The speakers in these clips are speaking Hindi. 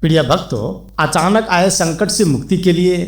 प्रिय भक्तों, अचानक आए संकट से मुक्ति के लिए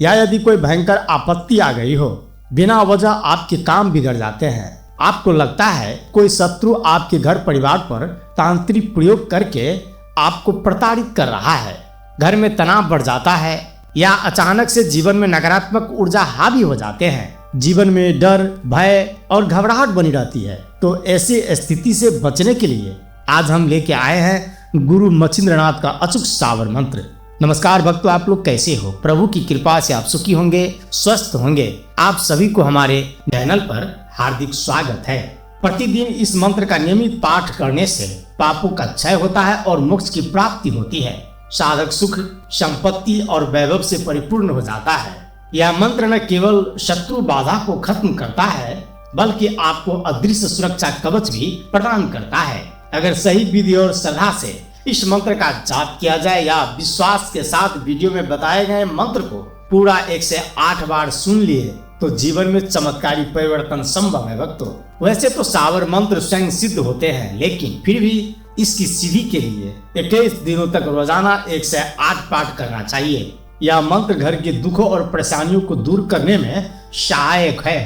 या यदि कोई भयंकर आपत्ति आ गई हो, बिना वजह आपके काम बिगड़ जाते हैं। आपको लगता है कोई शत्रु आपके घर परिवार पर तांत्रिक प्रयोग करके आपको प्रताड़ित कर रहा है, घर में तनाव बढ़ जाता है या अचानक से जीवन में नकारात्मक ऊर्जा हावी हो जाते हैं, जीवन में डर, भय और घबराहट बनी रहती है। तो ऐसी स्थिति से बचने के लिए आज हम लेके आए हैं गुरु मच्छिंद्रनाथ का अचूक सावर मंत्र। नमस्कार भक्तों, आप लोग कैसे हो? प्रभु की कृपा से आप सुखी होंगे, स्वस्थ होंगे। आप सभी को हमारे चैनल पर हार्दिक स्वागत है। प्रतिदिन इस मंत्र का नियमित पाठ करने से पापों का क्षय होता है और मोक्ष की प्राप्ति होती है। साधक सुख, संपत्ति और वैभव से परिपूर्ण हो जाता है। यह मंत्र न केवल शत्रु बाधा को खत्म करता है, बल्कि आपको अदृश्य सुरक्षा कवच भी प्रदान करता है। अगर सही विधि और श्रद्धा से इस मंत्र का जाप किया जाए या विश्वास के साथ वीडियो में बताए गए मंत्र को पूरा 108 बार सुन लिए तो जीवन में चमत्कारी परिवर्तन संभव है। भक्तों, वैसे तो सावर मंत्र स्वयं सिद्ध होते हैं, लेकिन फिर भी इसकी सिद्धि के लिए 21 दिनों तक रोजाना 108 पाठ करना चाहिए। यह मंत्र घर के दुखों और परेशानियों को दूर करने में सहायक है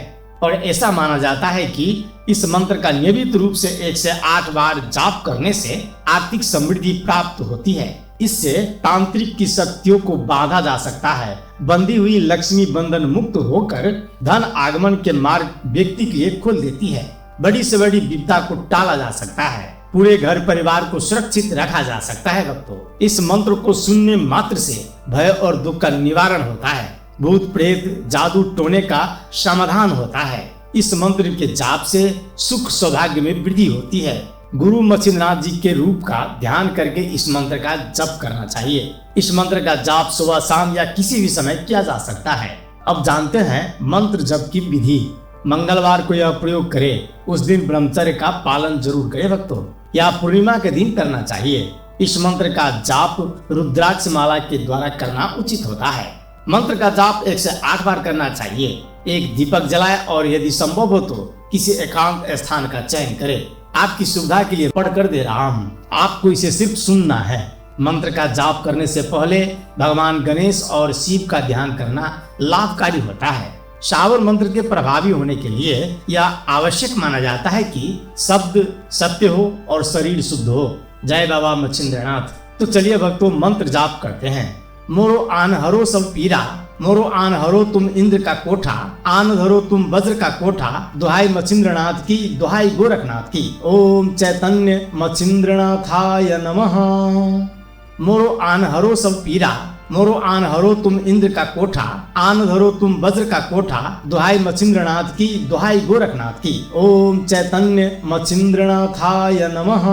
और ऐसा माना जाता है कि इस मंत्र का नियमित रूप से 108 बार जाप करने से आर्थिक समृद्धि प्राप्त होती है। इससे तांत्रिक की शक्तियों को बांधा जा सकता है, बंधी हुई लक्ष्मी बंधन मुक्त होकर धन आगमन के मार्ग व्यक्ति के लिए खोल देती है। बड़ी से बड़ी विपदा को टाला जा सकता है, पूरे घर परिवार को सुरक्षित रखा जा सकता है। भक्तों, इस मंत्र को सुनने मात्र से भय और दुख का निवारण होता है, भूत प्रेत जादू टोने का समाधान होता है। इस मंत्र के जाप से सुख सौभाग्य में वृद्धि होती है। गुरु मच्छिंद्रनाथ जी के रूप का ध्यान करके इस मंत्र का जप करना चाहिए। इस मंत्र का जाप सुबह शाम या किसी भी समय किया जा सकता है। अब जानते हैं मंत्र जप की विधि। मंगलवार को यह प्रयोग करें, उस दिन ब्रह्मचर्य का पालन जरूर करें। भक्तों, या पूर्णिमा के दिन करना चाहिए। इस मंत्र का जाप रुद्राक्ष माला के द्वारा करना उचित होता है। मंत्र का जाप 108 बार करना चाहिए। एक दीपक जलाए और यदि संभव हो तो किसी एकांत स्थान का चयन करें। आपकी सुविधा के लिए पढ़ कर दे रहा हूँ, आपको इसे सिर्फ सुनना है। मंत्र का जाप करने से पहले भगवान गणेश और शिव का ध्यान करना लाभकारी होता है। सावर मंत्र के प्रभावी होने के लिए यह आवश्यक माना जाता है कि शब्द सत्य हो और शरीर शुद्ध हो। जय बाबा मच्छिंद्रनाथ। तो चलिए भक्तों, मंत्र जाप करते हैं। मोरो आन हरो सब पीरा, मोरो आन हरो तुम इंद्र का कोठा, आन धरो तुम वज्र का कोठा, दुहाई मच्छिंद्रनाथ की, दुहाई गोरखनाथ की। ओम चैतन्य मच्छिंद्रनाथाय नमः। मोरो आन हरो सब पीरा, मोरो आन हरो तुम इंद्र का कोठा, आन धरो तुम वज्र का कोठा, दुहाई मच्छिंद्रनाथ की, दुहाई गोरखनाथ की। ओम चैतन्य मच्छिंद्रनाथाय नमः।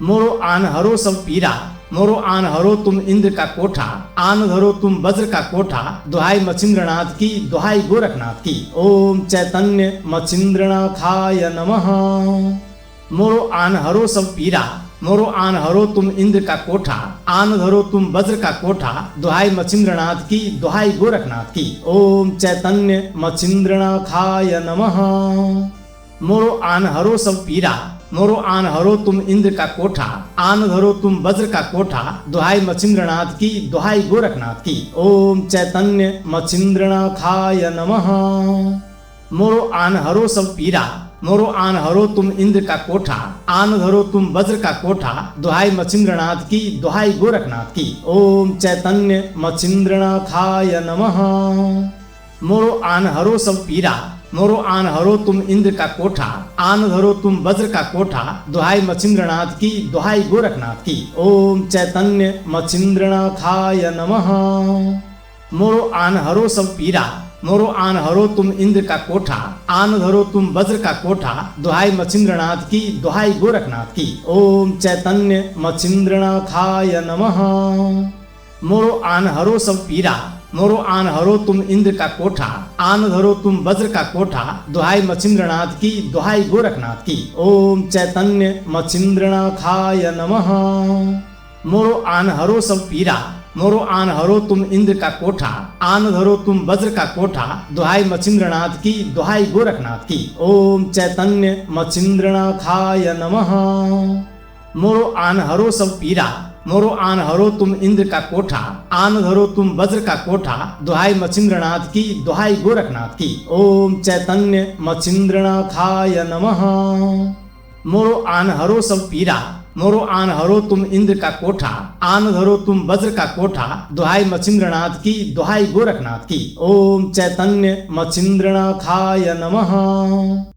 मोरो आन हरो सब पीरा, मोरो आन हरो तुम इंद्र का कोठा, आन धरो तुम वज्र का कोठा, दुहाई मच्छिंद्रनाथ की, दुहाई गोरखनाथ की। ओम चैतन्य मच्छिंद्रनाथाय नमः। मोरो आन हरो सब पीरा, मोरो आन हरो तुम इंद्र का कोठा, आन धरो तुम वज्र का कोठा, दुहाई मच्छिंद्रनाथ की, दुहाई गोरखनाथ की। ओम चैतन्य मच्छिंद्रनाथाय नमः। मोरो आन हरो सब पीरा, मोरो आन हरो तुम इंद्र का कोठा, आन धरो तुम वज्र का कोठा, दुहाई मच्छिंद्रनाथ की, दुहाई गोरखनाथ की। ओम चैतन्य मच्छिंद्रनाथाय नमः। मोरो आन हरो सब पीरा, मोरो आन हरो तुम इंद्र का कोठा, आन धरो तुम वज्र का कोठा, दुहाई मच्छिंद्रनाथ की, दुहाई गोरखनाथ की। ओम चैतन्य मच्छिंद्रनाथाय नमः। मोरो आन हरो सब पीरा, मोरो आन हरो तुम इंद्र का कोठा, आन धरो तुम वज्र का कोठा, दुहाई मच्छिंद्रनाथ की, दुहाई गोरखनाथ की। ओम चैतन्य मच्छिंद्रनाथाय नमः। मोरो आन हरो सब पीरा, मोरो आन हरो तुम इंद्र का कोठा, आन धरो तुम वज्र का कोठा, दुहाई मच्छिंद्रनाथ की, दुहाई गोरखनाथ की। ओम चैतन्य मच्छिंद्रनाथाय नमः। मोरो आन हरो सब पीरा, मोरो आन हरो तुम इंद्र का कोठा, आन धरो तुम वज्र का कोठा, दुहाई मच्छिंद्रनाथ की, दुहाई गोरखनाथ की। ओम चैतन्य मच्छिंद्रनाथाय नमः। मोरो आन हरो सब पीरा, मोरो आन हरो तुम इंद्र का कोठा, आन धरो तुम वज्र का कोठा, दुहाई मच्छिंद्रनाथ की, दुहाई गोरखनाथ की। ओम चैतन्य मच्छिंद्रनाथाय नमः। मोरो आन हरो सब पीरा, मोरो आन हरो तुम इंद्र का कोठा, आन धरो तुम वज्र का कोठा, दुहाई मचिंद्रनाथ की, दुहाई गोरखनाथ की। ओम चैतन्य मचिंद्रनाथाय नमः। मोरो आन हरो सब पीरा, मोरो आन हरो तुम इंद्र का कोठा, आन धरो तुम वज्र का कोठा, दुहाई मचिंद्रनाथ की, दुहाई गोरखनाथ की। ओम चैतन्य मचिंद्रनाथाय नमः।